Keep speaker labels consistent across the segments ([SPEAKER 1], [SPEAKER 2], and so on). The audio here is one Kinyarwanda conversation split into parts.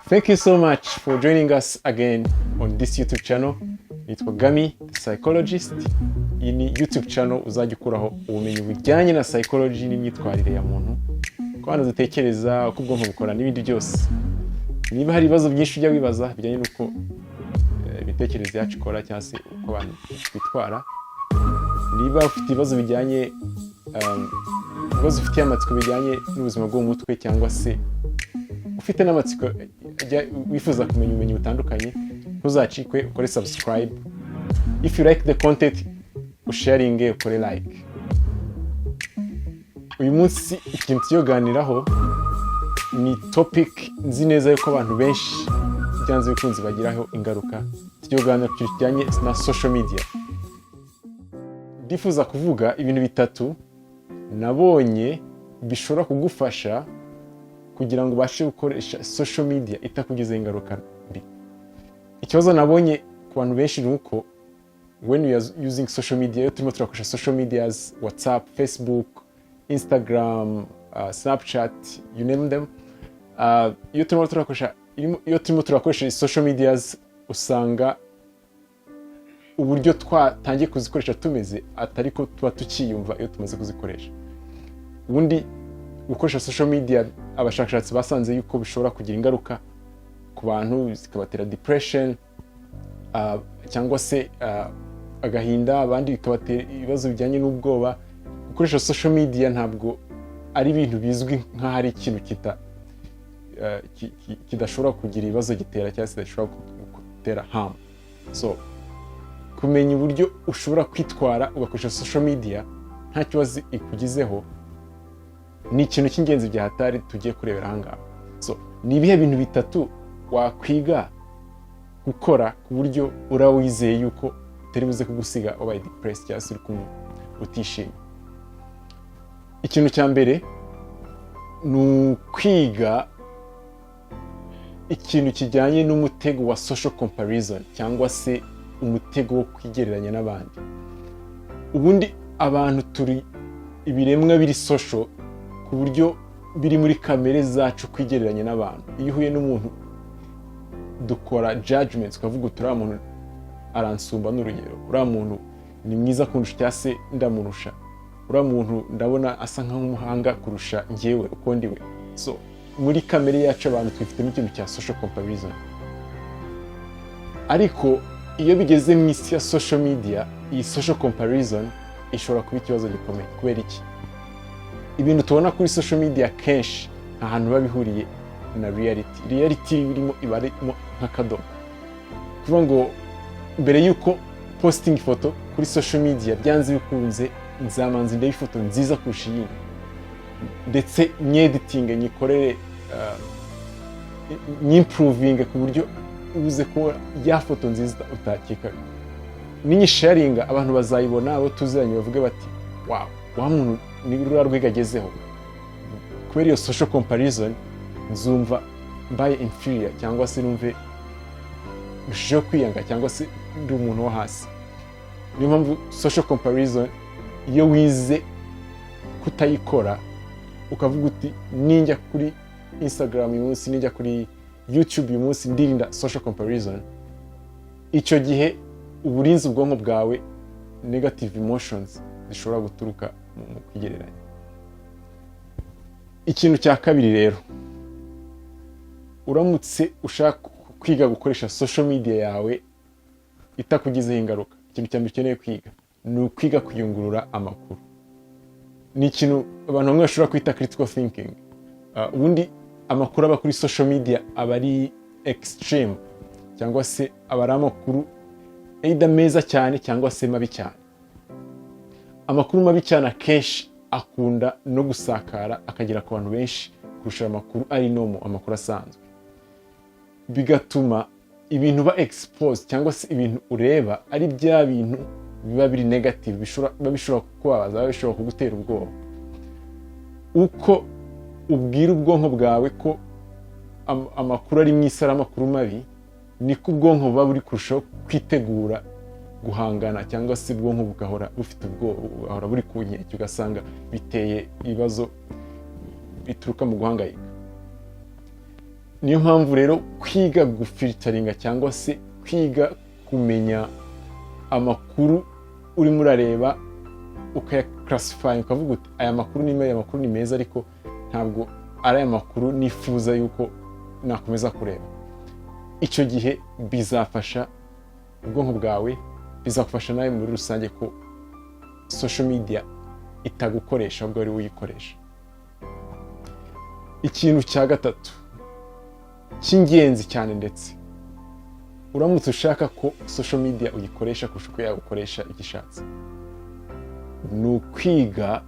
[SPEAKER 1] Thank you so much for joining us again on this YouTube channel. Nitwa Gami, the Psychologist. Iyi ni YouTube channel uzajya ukuraho ubumenyi bujyanye na psychology n'imyitwarire ya muntu. Ko hano dutekereza uko ubwonko bukora n'ibindi byose. Niba hari ibibazo byinshi ujya wibaza bijyanye n'uko imitekerereze yacu ikora cyangwa se uko abantu bitwara. Niba ufite ibibazo bijyanye ibibazo ufite amatsiko bijyanye n'ubuzima bwo mu mutwe cyangwa se ufite n'amatsiko wifuza kumenya ubumenyi butandukanye, ntuzacikwe ukore subscribe. If you like the content, usharinge, ukore like. Uyu munsi ikintu tuyoganiraho ni topic nzi neza yuko abantu benshi byanze bikunze bagiraho ingaruka. Tuyoganira ku kijyanye na social media. Ndifuza kuvuga ibintu bitatu nabonye bishobora kugufasha kugira ngo ubashe gukoresha social media itakugizeho ingaruka mbi. Ikibazo nabonye ku bantu benshi ni uko when you are using social media, iyo turimo turakoresha social medias, WhatsApp, Facebook, Instagram, Snapchat, you name them, iyo turimo turakoresha social medias usanga uburyo twatangiye kuzikoresha tumeze atari ko tuba tukiyumva iyo tumaze kuzikoresha. Ubundi gukoresha social media abashakashatsi basanze yuko bishobora kugira ingaruka ku bantu, zikabatera depression cyangwa se agahinda, abandi bikabatera ibibazo bijyanye n'ubwoba. Gukoresha social media ntabwo ari ibintu bizwi nk'ahari ikintu kidashobora kugira ibibazo gitera cyangwa se kidashobora gutera harm. So kumenya uburyo ushobora kwitwara ugakoresha social media nta kibazo ikugizeho ni ikintu cy'ingenzi bya hatari tugiye kurebera ahangaha. So ni ibihe bintu bitatu wakwiga gukora ku buryo urawizeye yuko utari buze kugusiga ubaye depressed cyangwa se uri kumwe utishimye. Ikintu cya mbere ni ukwiga ikintu kijyanye n'umutego wa social comparison cyangwa se umutego wo kwigereranya n'abandi. Ubundi abantu turi ibiremwa biri social ku buryo biri muri kamere zacu kwigereranya n'abantu. Iyo uhuye n'umuntu dukora judgments, ukavuga uriya muntu aransumba, n'urugero uriya muntu ni mwiza kundusha cyangwa se ndamurusha, uriya muntu ndabona asa nk'umuhanga kurusha njyewe uko ndiwe. So muri kamere yacu abantu twifitemo ikintu cya social comparison. Ariko iyo bigeze mu isi ya social media, iyi social comparison ishobora kuba ikibazo gikomeye. Kubera iki? Ibintu tubona kuri social media kenshi nta hantu biba bihuriye na reality birimo ibarimo nk'akadomo. Kuvuga ngo mbere yuko posting ifoto kuri social media byanze bikunze nzamanza ndebe ifoto nziza kurusha iyindi, ndetse nyediting nyikorere nyimproving ku buryo ubuze ko ya foto nziza utakekaga. Ninyisharinga abantu bazayibona, abo tuziranye bavuge bati wow, wa muntu ni rura rwiga agezeho. Kubera iyo social comparison nzumva mbaye inferior cyangwa se numve bishijeho kwiyanga cyangwa se ndi umuntu wo hasi. Niyo mpamvu social comparison iyo wize kutayikora ukavuga uti ninjya kuri Instagram uyu munsi, ninjya kuri YouTube uyu munsi, ndirinda social comparison, icyo gihe uburinzi ubwonko bwawe negative emotions zishobora guturuka mu kwigereranya. Ikintu cya kabiri rero, uramutse ushaka kwiga gukoresha social media yawe itakugizeho ingaruka, ikintu cya mbere ukeneye kwiga ni ukwiga kuyungurura amakuru. Ni ikintu abantu bamwe bashobora kwita critical thinking. Ubundi amakuru aba kuri social media aba ari extreme cyangwa se aba ari amakuru either meza cyane cyangwa se mabi cyane. Amakuru mabi cyane akenshi akunda no gusakara akagera ku bantu benshi kurusha amakuru ari normal, amakuru asanzwe. Bigatuma ibintu ba expose cyangwa se ibintu ureba ari bya bintu biba biri negative, bishobora kukubabaza, bishobora kugutera ubwoba. Uko ubwira ubwonko bwawe ko amakuru ari mw'isi ari amakuru mabi, niko ubwonko buba buri kurushaho kwitegura guhangana cyangwa se ubwonko bugahora bufite ubwoba, bugahora buri ku nkeke, ugasanga biteye ibibazo bituruka mu guhangayika. niyo mpamvu rero kwiga gufilteringa cyangwa se kwiga kumenya amakuru urimo urareba ukayaclassify ukavuga uti aya makuru ni meza ariko ntabwo ari aya makuru nifuza yuko nakomeza kureba. Icyo gihe bizafasha ubwonko bwawe, bizakufasha nawe muri rusange ko social media itagukoresha ahubwo ari uyikoresha. Ikintu cya gatatu cy'ingenzi cyane, ndetse uramutse ushaka ko social media uyikoresha kurusha uko yagukoresha igishatse, ni ukwiga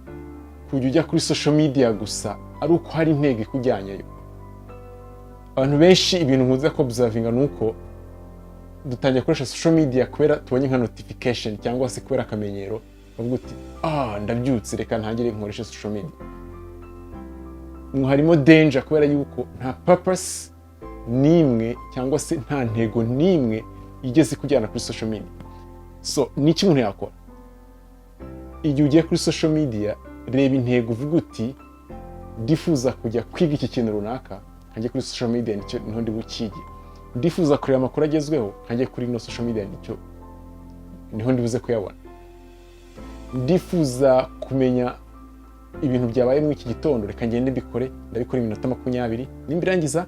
[SPEAKER 1] kujya ujya kuri social media gusa ari uko hari intego ikujyanyeyo. Abantu benshi ibintu nkunze ko observinga ni uko dutangiye gukoresha social media kubera tubonye nka notification cyangwa se kubera akamenyero, bavuga uti ndabyutse reka ntangire nkoresha social media. Harimo danger kubera yuko nta purpose nimwe cyangwa se nta ntego nimwe igeze kujyana kuri social media. So niki umuntu yakora? Igihe ugiye kuri social media, reba intego, uvuga uti ndifuza kujya kwiga iki kintu runaka, nkanjye kuri social media niho ndi bukige. Ndifuza kureba amakuru agezweho, nkanjye kuri no social media niho ndi buze kuyabona. Ndifuza kumenya ibintu byabaye mu iki gitondo, reka ngende ndabikora iminota 20, nimbirangiza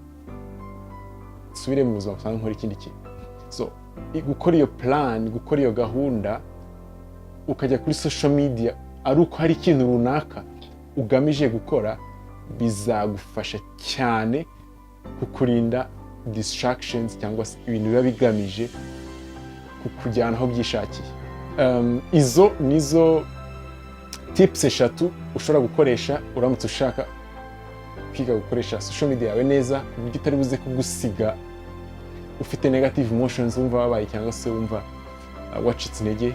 [SPEAKER 1] subire mu buzima busanzwe nkora ikindi kintu. So gukora iyo plan, gukora iyo gahunda ukajya kuri social media ari uko hari ikintu runaka ugamije gukora, bizagufasha cyane kukurinda distractions cyangwa se ibintu biba bigamije kukujyana aho byishakiye. Izo nizo tips 3 ushobora gukoresha uramutse ushaka kwiga gukoresha social media yawe neza, uburyo utari buze kugusiga ufite negative emotions, wumva wabaye cyangwa se wumva wacitse intege.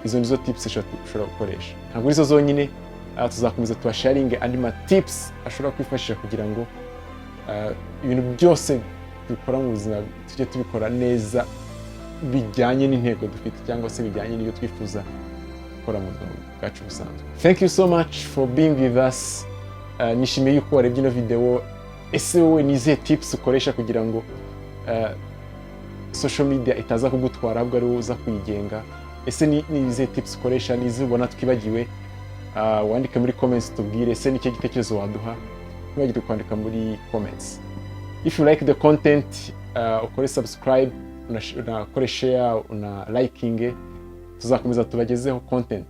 [SPEAKER 1] Izo nizo tips 3 ushobora gukoresha. Ntabwo arizo zonyine, tuzakomeza tubasharinge andi ma tips ashobora kwifashisha kugira ngo ibintu byose dukora mu buzima tujye tubikora neza bijyanye n'intego dufite cyangwa se bijyanye n'ibyo twifuza gukora mu buzima bwacu busanzwe. Thank you so much for being with us. Nishimiye yuko warebye ino video. Ese wowe ni izihe tips ukoresha kugira ngo social media itaza kugutwara ahubwo ari wowe uza kuyigenga? Ese ni izihe tips ukoresha, ni izihe ubona twibagiwe? Wandike muri comments tubwire. Ese ni icyo gitekerezo waduha? Ntibagire kwandika muri comments. If you like the content, ukore subscribe, unakore share, una liking. Tuzakomeza tubagezeho content.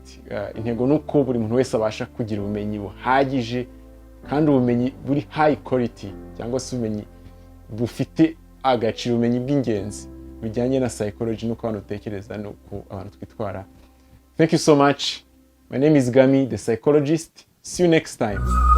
[SPEAKER 1] Intego nuko buri muntu wese abasha kugira ubumenyi buhagije kandi ubumenyi buri high quality, cyangwa se ubumenyi bufite agaciro, ubumenyi bw'ingenzi bijyanye na psychology nuko abantu tekereza nuko abantu twitwara. Thank you so much. My name is Gami, the psychologist. See you next time.